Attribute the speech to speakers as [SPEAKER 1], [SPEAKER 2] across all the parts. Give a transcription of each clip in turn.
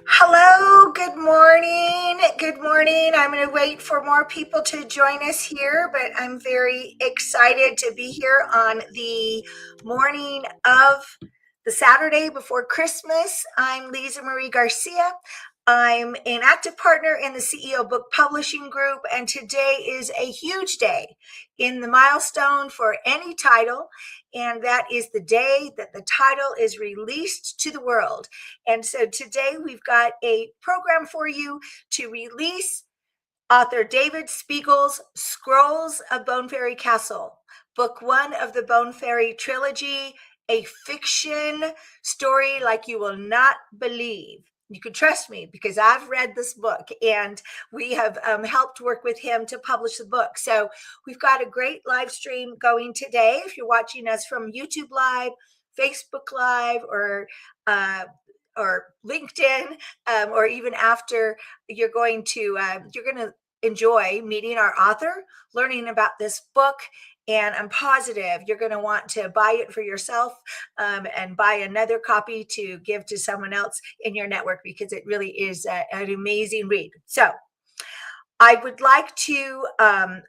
[SPEAKER 1] Hello, good morning. Good morning. I'm going to wait for more people to join us here, but I'm very excited to be here on the morning of the Saturday before Christmas. I'm Lisa Marie Garcia. I'm an active partner in the CEO Book Publishing Group, and today is a huge day in the milestone for any title, and that is the day that the title is released to the world. And so today we've got a program for you to release author David Spiegel's Scrolls of Bonefairy Castle, book one of the Bonefairy Trilogy, a fiction story like you will not believe. You can trust me because I've read this book and we have helped work with him to publish the book. So we've got a great live stream going today. If you're watching us from YouTube Live, Facebook Live, or LinkedIn, or even after, you're going to enjoy meeting our author, learning about this book, and I'm positive you're going to want to buy it for yourself, and buy another copy to give to someone else in your network because it really is an amazing read. So I would like to I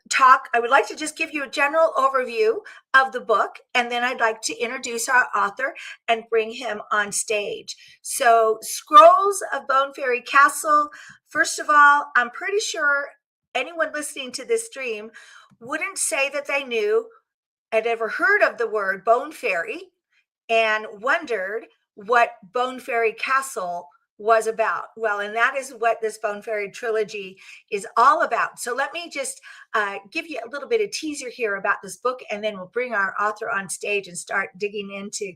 [SPEAKER 1] would like to just give you a general overview of the book, and then I'd like to introduce our author and bring him on stage. So, Scrolls of Bonefairy Castle, first of all, I'm pretty sure anyone listening to this stream wouldn't say that they knew, had ever heard of the word Bone Fairy, and wondered what Bonefairy Castle was about. Well, and that is what this Bonefairy trilogy is all about. So let me just give you a little bit of teaser here about this book, and then we'll bring our author on stage and start digging into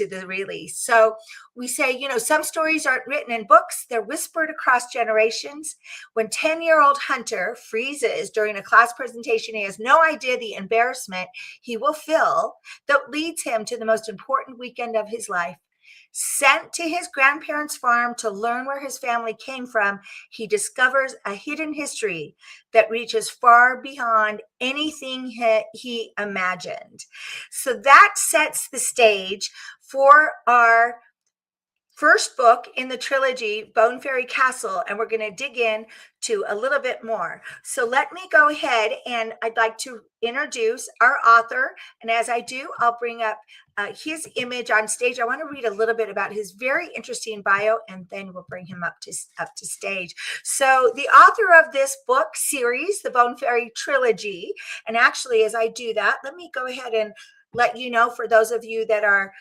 [SPEAKER 1] the release. So we say, some stories aren't written in books, they're whispered across generations. When 10-year-old Hunter freezes during a class presentation, he has no idea the embarrassment he will feel that leads him to the most important weekend of his life. Sent to his grandparents' farm to learn where his family came from, he discovers a hidden history that reaches far beyond anything he imagined. So that sets the stage for our first book in the trilogy, Bonefairy Castle, and we're going to dig in to a little bit more. So let me go ahead, and I'd like to introduce our author. And as I do, I'll bring up his image on stage. I want to read a little bit about his very interesting bio, and then we'll bring him up to stage. So the author of this book series, the Bonefairy Trilogy, and actually, as I do that, let me go ahead and let you know, for those of you that are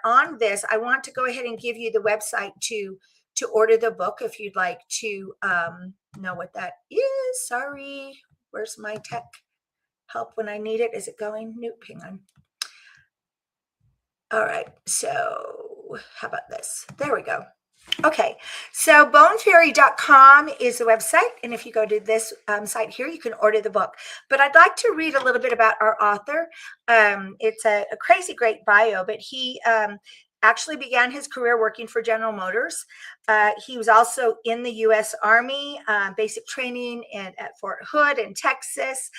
[SPEAKER 1] on this, I want to go ahead and give you the website to order the book if you'd like to know what that is. Sorry, where's my tech help when I need it? Is it going? Nope, hang on. All right, so how about this? There we go. Okay, so bonefairy.com is the website, and if you go to this site here, you can order the book. But I'd like to read a little bit about our author. It's a crazy great bio, but he actually began his career working for General Motors. He was also in the U.S. Army, basic training at Fort Hood in Texas.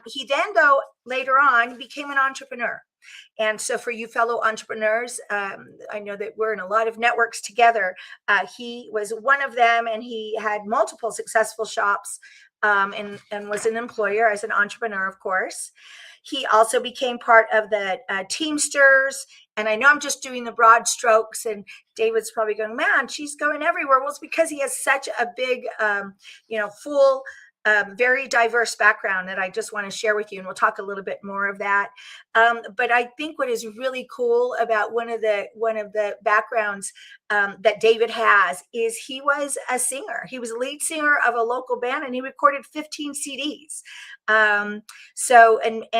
[SPEAKER 1] He then, though, later on, became an entrepreneur. And so for you fellow entrepreneurs, I know that we're in a lot of networks together. He was one of them, and he had multiple successful shops, and was an employer as an entrepreneur, of course. He also became part of the Teamsters. And I know I'm just doing the broad strokes, and David's probably going, man, she's going everywhere. Well, it's because he has such a big, full, very diverse background that I just want to share with you, and we'll talk a little bit more of that. But I think what is really cool about one of the backgrounds that David has is he was a singer. He was a lead singer of a local band, and he recorded 15 CDs. And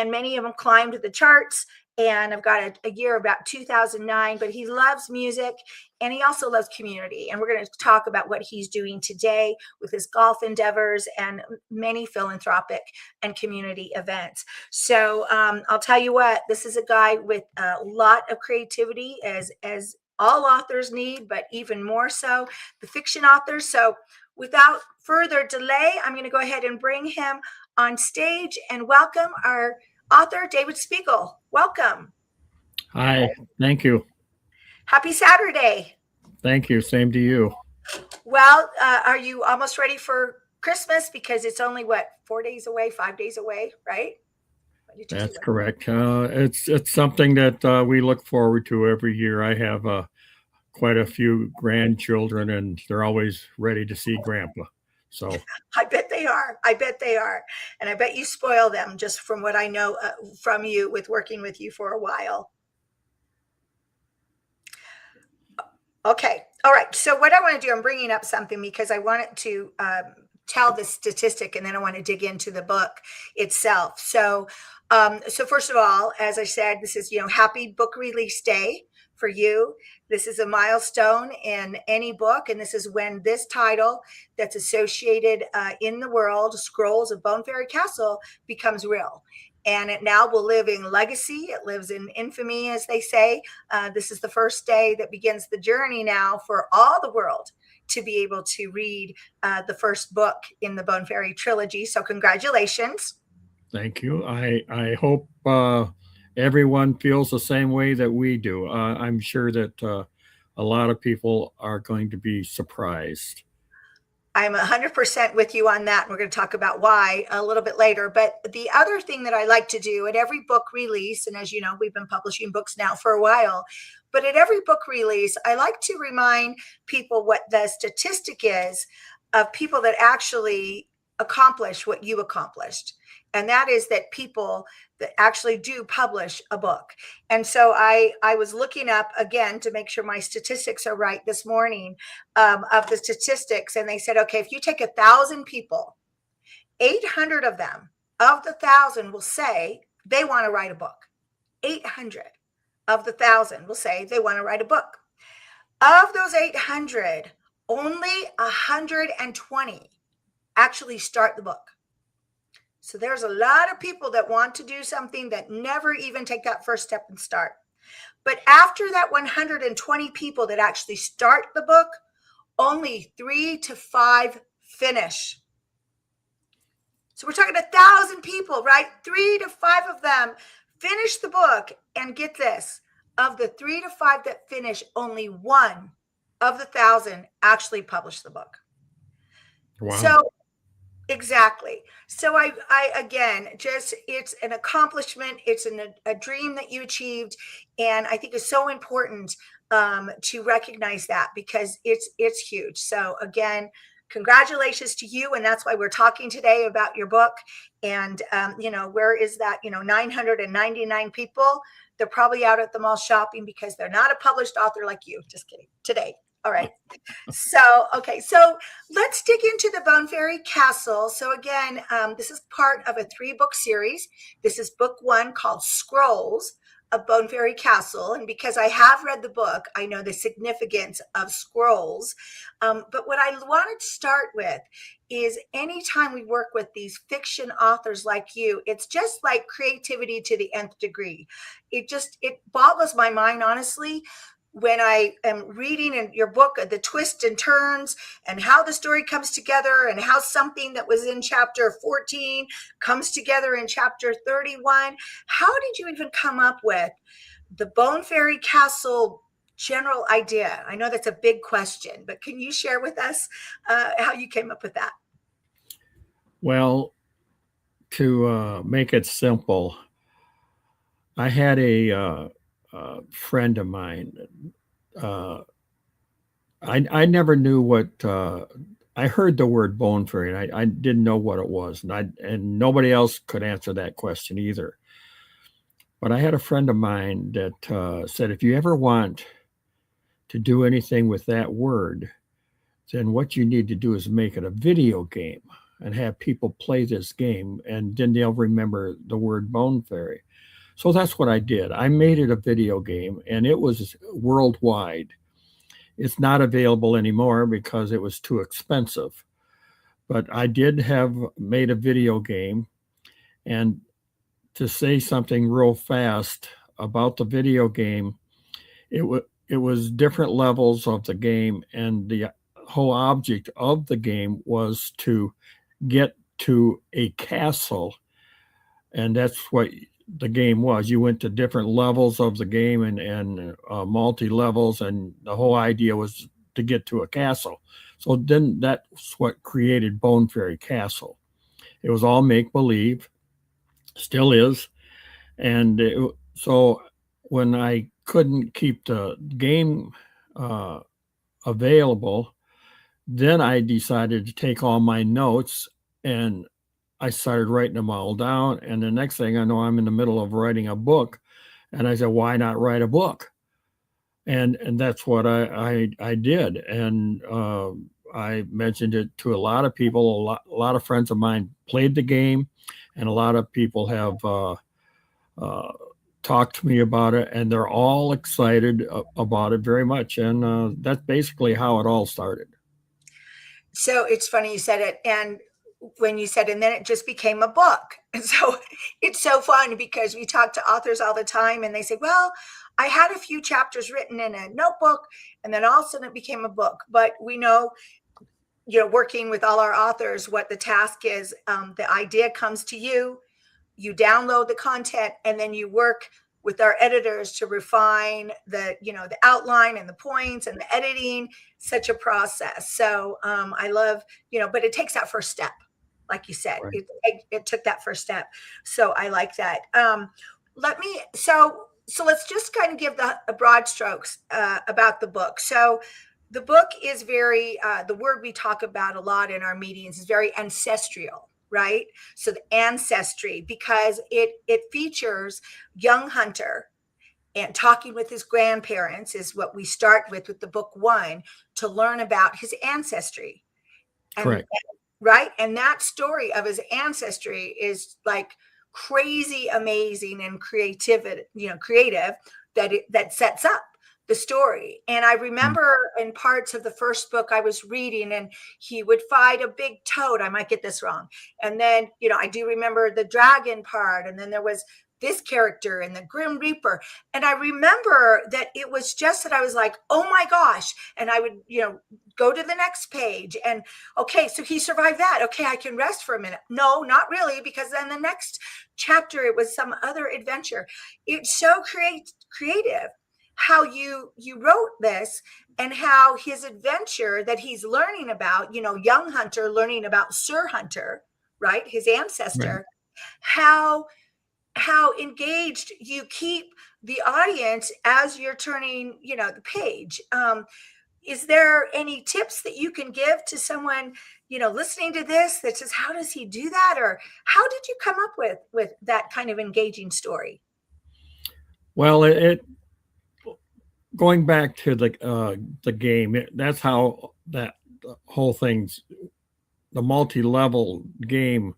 [SPEAKER 1] many of them climbed the charts. And I've got a year about 2009, but he loves music, and he also loves community. And we're going to talk about what he's doing today with his golf endeavors and many philanthropic and community events. So I'll tell you what, this is a guy with a lot of creativity, as all authors need, but even more so the fiction authors. So without further delay, I'm going to go ahead and bring him on stage and welcome our author, David Spiegel. Welcome.
[SPEAKER 2] Hi, thank you.
[SPEAKER 1] Happy Saturday.
[SPEAKER 2] Thank you. Same to you.
[SPEAKER 1] Well, are you almost ready for Christmas? Because it's only what, 4 days away, 5 days away, right? When did you do
[SPEAKER 2] That's
[SPEAKER 1] it?
[SPEAKER 2] correct. It's something that we look forward to every year. I have quite a few grandchildren, and they're always ready to see Grandpa. So
[SPEAKER 1] I bet they are. I bet they are. And I bet you spoil them just from what I know from you with working with you for a while. Okay. All right. So what I want to do, I'm bringing up something because I wanted to tell the statistic, and then I want to dig into the book itself. So first of all, as I said, this is happy book release day for you. This is a milestone in any book, and this is when this title that's associated in the world, Scrolls of Bonefairy Castle, becomes real. And it now will live in legacy. It lives in infamy, as they say. This is the first day that begins the journey now for all the world to be able to read the first book in the Bonefairy Trilogy. So, congratulations.
[SPEAKER 2] thank you. I hope everyone feels the same way that we do. I'm sure that a lot of people are going to be surprised.
[SPEAKER 1] I'm 100% with you on that. And we're going to talk about why a little bit later. But the other thing that I like to do at every book release, and as you know, we've been publishing books now for a while, but at every book release, I like to remind people what the statistic is of people that actually accomplish what you accomplished. And that is that people that actually do publish a book. And so I was looking up again to make sure my statistics are right this morning of the statistics, and they said, okay, if you take 1,000 people, 800 of them, of the 1,000, will say they want to write a book. 800 of the 1,000 will say they want to write a book. Of those 800, only 120 actually start the book. So there's a lot of people that want to do something that never even take that first step and start. But after that 120 people that actually start the book, only 3 to 5 finish. So we're talking 1,000 people, right? 3 to 5 of them finish the book. And get this, of the 3 to 5 that finish, only one of the 1,000 actually publish the book.
[SPEAKER 2] Wow.
[SPEAKER 1] So exactly. So I again, just it's an accomplishment. It's a dream that you achieved, and I think it's so important to recognize that because it's huge. So again, congratulations to you, and that's why we're talking today about your book. And where is that? 999 people. They're probably out at the mall shopping because they're not a published author like you. Just kidding. Today. All right. So let's dig into the Bonefairy Castle. So again, this is part of a 3-book series. This is book 1 called Scrolls of Bonefairy Castle. And because I have read the book, I know the significance of scrolls. But what I wanted to start with is anytime we work with these fiction authors like you, it's just like creativity to the nth degree. It boggles my mind, honestly, when I am reading in your book, the twists and turns and how the story comes together and how something that was in chapter 14 comes together in chapter 31. How did you even come up with the Bonefairy Castle general idea? I know that's a big question, but can you share with us how you came up with that?
[SPEAKER 2] Well, to make it simple, I had friend of mine. Uh, I never knew what I heard the word bone fairy, and I didn't know what it was, and nobody else could answer that question either. But I had a friend of mine that said, if you ever want to do anything with that word, then what you need to do is make it a video game and have people play this game, and then they'll remember the word bone fairy. So that's what I did. I made it a video game, and it was worldwide. It's not available anymore because it was too expensive. But I did have made a video game, and to say something real fast about the video game, it was different levels of the game, and the whole object of the game was to get to a castle, and that's what the game was. You went to different levels of the game and multi levels, and the whole idea was to get to a castle. So then that's what created Bonefairy Castle. It was all make believe, still is, and so when I couldn't keep the game uh, available, then I decided to take all my notes and I started writing them all down. And the next thing I know, I'm in the middle of writing a book, and I said, "Why not write a book?" And that's what I did, and I mentioned it to a lot of people. A lot of friends of mine played the game, and a lot of people have uh, talked to me about it, and they're all excited about it very much. And that's basically how it all started.
[SPEAKER 1] So it's funny you said it. And when you said, and then it just became a book. And so it's so fun because we talk to authors all the time and they say, well, I had a few chapters written in a notebook and then all of a sudden it became a book. But we know, working with all our authors, what the task is. The idea comes to you, you download the content, and then you work with our editors to refine the outline and the points and the editing. Such a process. So I love, but it takes that first step, like you said.
[SPEAKER 2] Right.
[SPEAKER 1] It took that first step. So I like that. Let me so let's just kind of give the broad strokes about the book. So the book is very the word we talk about a lot in our meetings is very ancestral, right? So the ancestry, because it features young hunter and talking with his grandparents is what we start with the book one, to learn about his ancestry. And
[SPEAKER 2] Correct.
[SPEAKER 1] right, and that story of his ancestry is like crazy amazing and creative, that sets up the story. And I
[SPEAKER 2] Mm.
[SPEAKER 1] remember in parts of the first book I was reading, and he would fight a big toad. I might get this wrong. And then, I do remember the dragon part, and then there was this character and the Grim Reaper. And I remember that it was just that I was like, oh my gosh. And I would, go to the next page and okay, so he survived that. Okay, I can rest for a minute. No, not really, because then the next chapter it was some other adventure. It's so creative how you wrote this, and how his adventure that he's learning about, young hunter learning about Sir Hunter, right, his
[SPEAKER 2] Right.
[SPEAKER 1] ancestor, how engaged you keep the audience as you're turning the page. Is there any tips that you can give to someone listening to this that says, how does he do that, or how did you come up with that kind of engaging story?
[SPEAKER 2] Well, it going back to the game, that's how that whole thing's the multi-level game.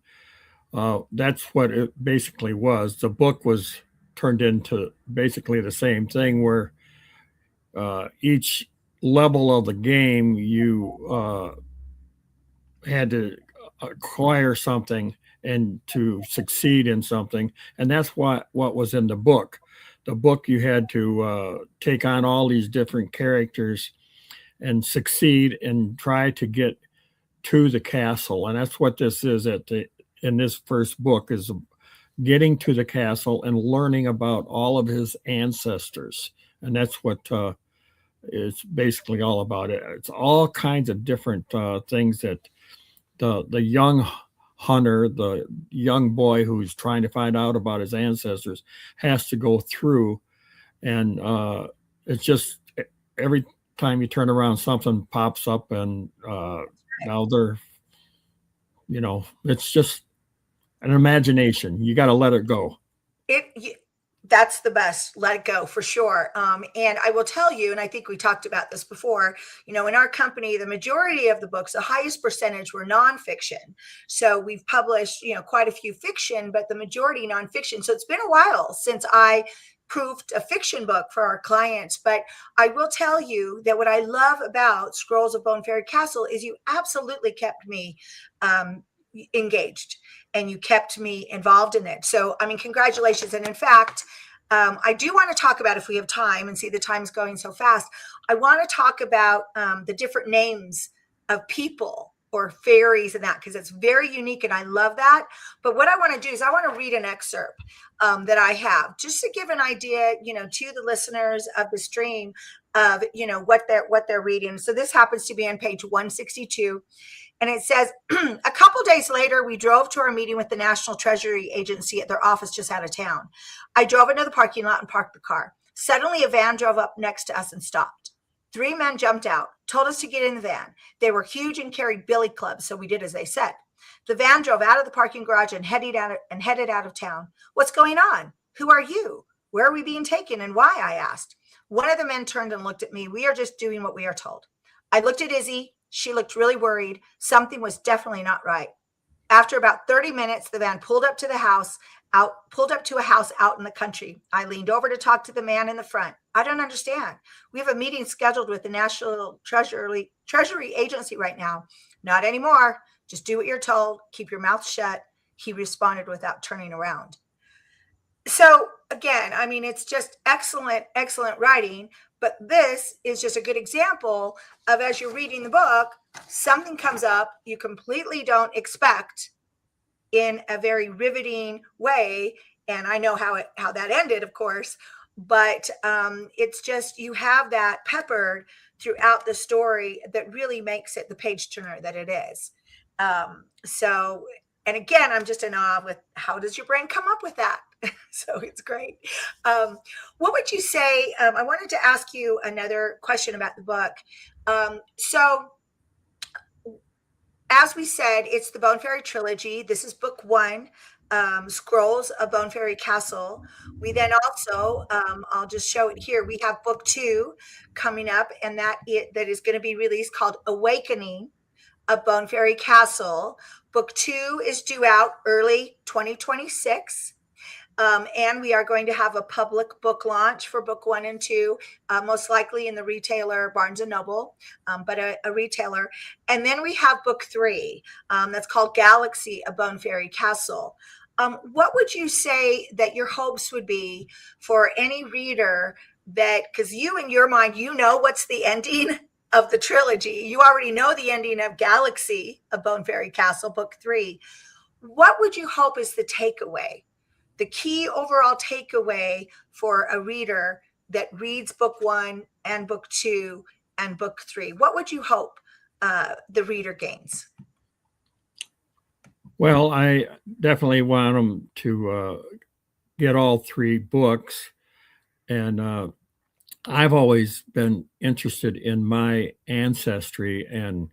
[SPEAKER 2] That's what it basically was. The book was turned into basically the same thing, where each level of the game you had to acquire something and to succeed in something, and that's what was in the book. The book, you had to take on all these different characters and succeed and try to get to the castle, and that's what this is in this first book, is getting to the castle and learning about all of his ancestors, and that's what it's basically all about. It's all kinds of different things that the young hunter, the young boy who's trying to find out about his ancestors, has to go through. And it's just every time you turn around, something pops up, and now they're, it's just an imagination. You got to let it go.
[SPEAKER 1] That's the best. Let it go, for sure. And I will tell you, and I think we talked about this before, in our company, the majority of the books, the highest percentage, were nonfiction. So we've published, quite a few fiction, but the majority nonfiction. So it's been a while since I proofed a fiction book for our clients. But I will tell you that what I love about Scrolls of Bonefairy Castle is you absolutely kept me engaged, and you kept me involved in it. So, I mean, congratulations. And in fact, I do want to talk about, if we have time, and see the time's going so fast, I want to talk about the different names of people or fairies and that, because it's very unique and I love that. But what I want to do is I want to read an excerpt that I have, just to give an idea, to the listeners of the stream of, what they're reading. So this happens to be on page 162. And it says, a couple days later, we drove to our meeting with the National Treasury Agency at their office just out of town. I drove into the parking lot and parked the car. Suddenly, a van drove up next to us and stopped. 3 men jumped out, told us to get in the van. They were huge and carried billy clubs, so we did as they said. The van drove out of the parking garage and headed out of town. What's going on? Who are you? Where are we being taken and why? I asked. One of the men turned and looked at me. We are just doing what we are told. I looked at Izzy. She looked really worried. Something was definitely not right. After about 30 minutes, the van pulled up to a house out in the country. I leaned over to talk to the man in the front. I don't understand. We have a meeting scheduled with the National Treasury Agency right now. Not anymore. Just do what you're told. Keep your mouth shut. He responded without turning around. So again, I mean, it's just excellent, excellent writing. But this is just a good example of, as you're reading the book, something comes up you completely don't expect in a very riveting way. And I know how that ended, of course, but it's just, you have that peppered throughout the story that really makes it the page turner that it is. So, and again, I'm just in awe with, how does your brain come up with that? So it's great. What would you say? I wanted to ask you another question about the book. So as we said, it's the Bonefairy Trilogy. This is book 1, Scrolls of Bonefairy Castle. We then also, I'll just show it here. We have book 2 coming up, and that is going to be released, called Awakening of Bonefairy Castle. Book 2 is due out early 2026. And we are going to have a public book launch for book 1 and 2, most likely in the retailer Barnes and Noble, but a retailer. And then we have book 3, that's called Galaxy of Bonefairy Castle. What would you say that your hopes would be for any reader that, because you, in your mind, what's the ending of the trilogy. You already know the ending of Galaxy of Bonefairy Castle, book 3. What would you hope is the takeaway? The key overall takeaway for a reader that reads book 1 and book 2 and book 3? What would you hope the reader gains?
[SPEAKER 2] Well, I definitely want them to get all 3 books. And I've always been interested in my ancestry, and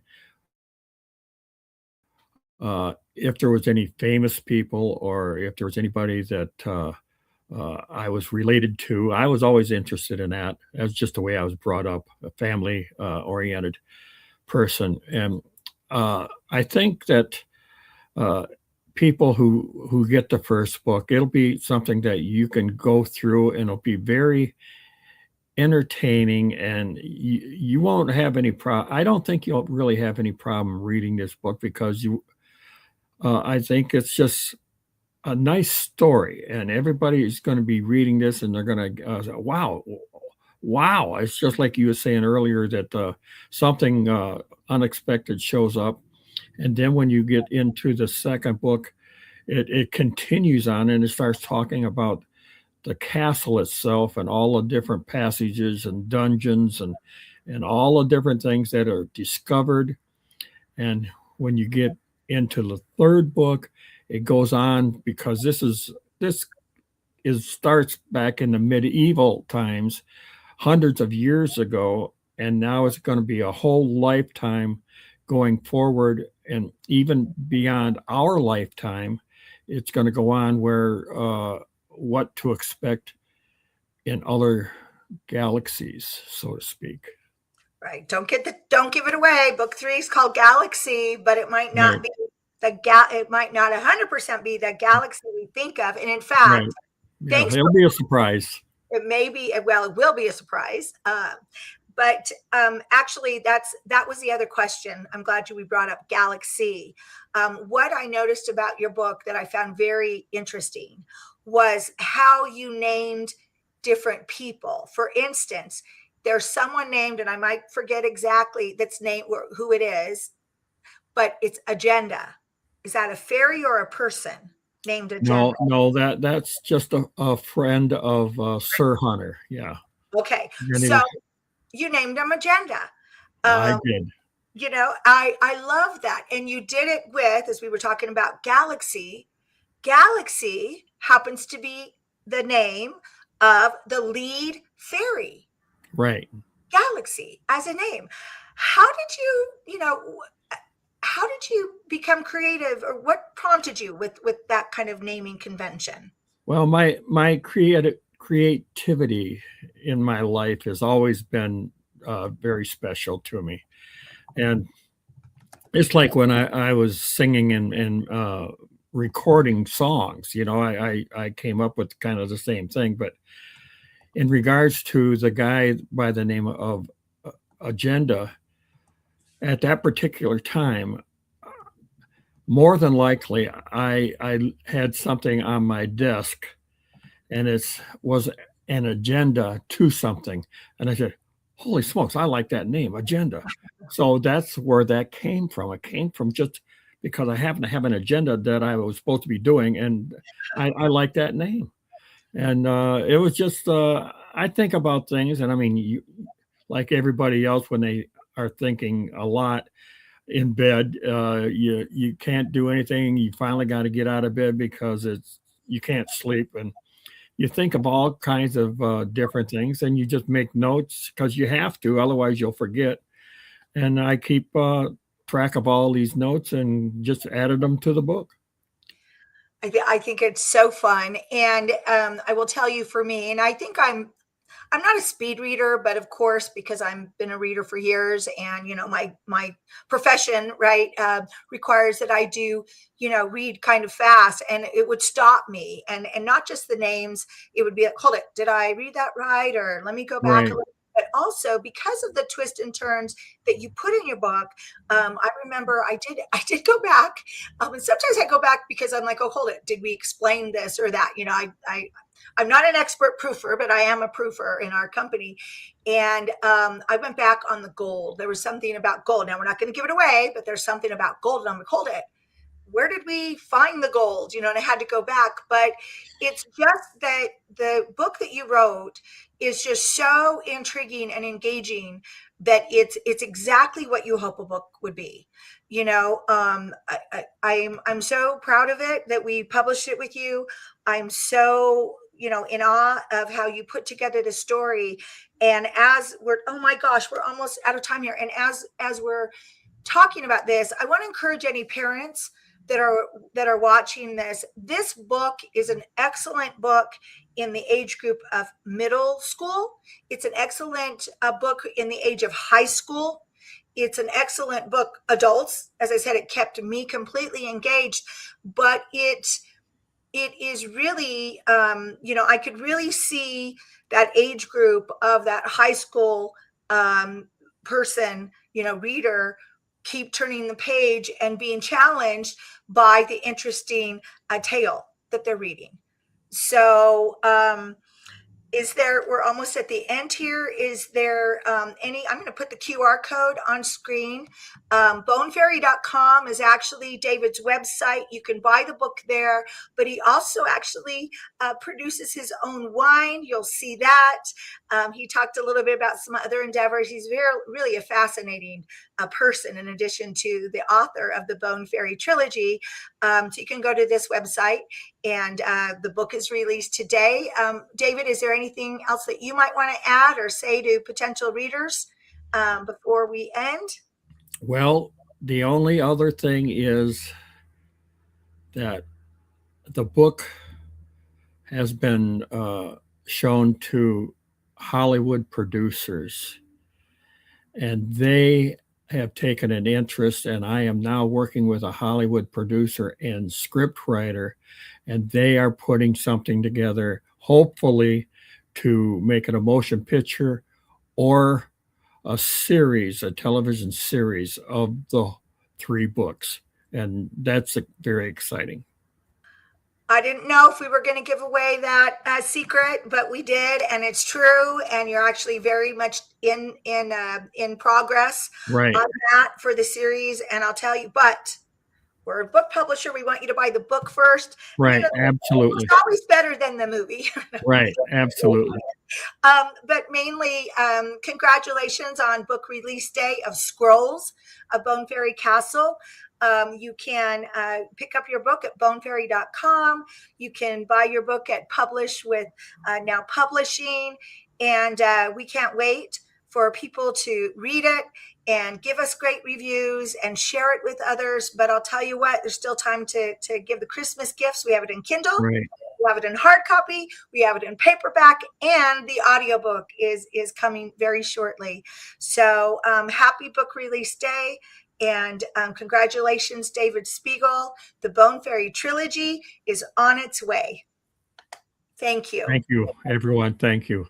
[SPEAKER 2] if there was any famous people, or if there was anybody that I was related to. I was always interested in that. That's just the way I was brought up, a family oriented person. And I think that people who get the first book, it'll be something that you can go through, and it'll be very entertaining, and you won't have any problem. I don't think you'll really have any problem reading this book, because I think it's just a nice story, and everybody is going to be reading this, and they're going to say, wow. It's just like you were saying earlier, that something unexpected shows up. And then when you get into the second book, it continues on, and it starts talking about the castle itself, and all the different passages and dungeons, and all the different things that are discovered. And when you get into the third book, it goes on, because this starts back in the medieval times, hundreds of years ago, and now it's going to be a whole lifetime going forward, and even beyond our lifetime. It's going to go on, where what to expect in other galaxies, so to speak.
[SPEAKER 1] Right. Don't give it away. Book 3 is called Galaxy, but it might not
[SPEAKER 2] Right.
[SPEAKER 1] be it might not 100% be the galaxy we think of. And in fact,
[SPEAKER 2] Right. Yeah,
[SPEAKER 1] thanks.
[SPEAKER 2] it'll be a surprise.
[SPEAKER 1] It may be, well, it will be a surprise. But actually, that was the other question. I'm glad we brought up Galaxy. What I noticed about your book that I found very interesting was how you named different people. For instance, there's someone named, and I might forget exactly that's name who it is, but it's agenda. Is that a fairy or a person named agenda?
[SPEAKER 2] No, no, that's just a friend of Sir Hunter. Yeah.
[SPEAKER 1] Okay,
[SPEAKER 2] And he
[SPEAKER 1] so
[SPEAKER 2] was,
[SPEAKER 1] you named him agenda.
[SPEAKER 2] I
[SPEAKER 1] Um,
[SPEAKER 2] did.
[SPEAKER 1] I love that, and you did it with, as we were talking about, Galaxy. Galaxy happens to be the name of the lead fairy.
[SPEAKER 2] Right.
[SPEAKER 1] Galaxy as a name. How did how did you become creative, or what prompted you with that kind of naming convention?
[SPEAKER 2] Well, my creativity in my life has always been very special to me, and it's like when I was singing and recording songs. I came up with kind of the same thing, but in regards to the guy by the name of Agenda, at that particular time, more than likely, I had something on my desk, and it was an agenda to something, and I said, "Holy smokes, I like that name, Agenda." So that's where that came from. It came from just because I happen to have an agenda that I was supposed to be doing, and I like that name. And it was just I think about things, and I mean, like everybody else, when they are thinking a lot in bed, you can't do anything. You finally got to get out of bed because it's you can't sleep, and you think of all kinds of different things, and you just make notes because you have to, otherwise you'll forget. And I keep track of all these notes and just added them to the book.
[SPEAKER 1] I think it's so fun, and I will tell you, for me, and I think I'm not a speed reader, but of course, because I've been a reader for years, and my profession, right, requires that I do, read kind of fast, and it would stop me, and not just the names. It would be like, hold it, did I read that right, or let me go back a
[SPEAKER 2] Right,
[SPEAKER 1] little. But also, because of the twists and turns that you put in your book, I remember I did go back, and sometimes I go back because I'm like, oh, hold it, did we explain this or that? I'm not an expert proofer, but I am a proofer in our company. And I went back on the gold. There was something about gold. Now, we're not going to give it away, but there's something about gold. And I'm like, hold it. Where did we find the gold? And I had to go back. But it's just that the book that you wrote is just so intriguing and engaging that it's exactly what you hope a book would be. I'm so proud of it that we published it with you. I'm so in awe of how you put together the story. And as we're, oh my gosh, we're almost out of time here. And as we're talking about this, I want to encourage any parents that are watching this. This book is an excellent book in the age group of middle school. It's an excellent book in the age of high school. It's an excellent book, adults. As I said, it kept me completely engaged, but it is really, I could really see that age group of that high school person, reader, keep turning the page and being challenged by the interesting tale that they're reading. So, we're almost at the end here. Is there I'm going to put the QR code on screen. Bonefairy.com is actually David's website. You can buy the book there, but he also actually produces his own wine. You'll see that. He talked a little bit about some other endeavors. He's really a fascinating person, in addition to the author of the Bonefairy Trilogy. So you can go to this website, and the book is released today. David, is there anything else that you might want to add or say to potential readers before we end?
[SPEAKER 2] well, the only other thing is that the book has been shown to Hollywood producers, and they have taken an interest. And I am now working with a Hollywood producer and script writer, and they are putting something together, hopefully, to make it a motion picture or a series, a television series of the three books. And that's very exciting.
[SPEAKER 1] I didn't know if we were going to give away that secret, but we did, and it's true. And you're actually very much in progress
[SPEAKER 2] Right.
[SPEAKER 1] on that for the series. And I'll tell you, but we're a book publisher. We want you to buy the book first. You
[SPEAKER 2] Right.
[SPEAKER 1] know,
[SPEAKER 2] Absolutely.
[SPEAKER 1] it's always better than the movie.
[SPEAKER 2] Right. Absolutely.
[SPEAKER 1] But mainly, congratulations on book release day of Scrolls of Bonefairy Castle. You can pick up your book at bonefairy.com. You can buy your book at Publish with Now Publishing. And we can't wait for people to read it and give us great reviews and share it with others. But I'll tell you what, there's still time to give the Christmas gifts. We have it in Kindle.
[SPEAKER 2] Right.
[SPEAKER 1] We have it in hard copy, we have it in paperback, and the audiobook is coming very shortly. So happy book release day, and congratulations, David Spiegel. The Bonefairy Trilogy is on its way. Thank you.
[SPEAKER 2] Thank you, everyone. Thank you.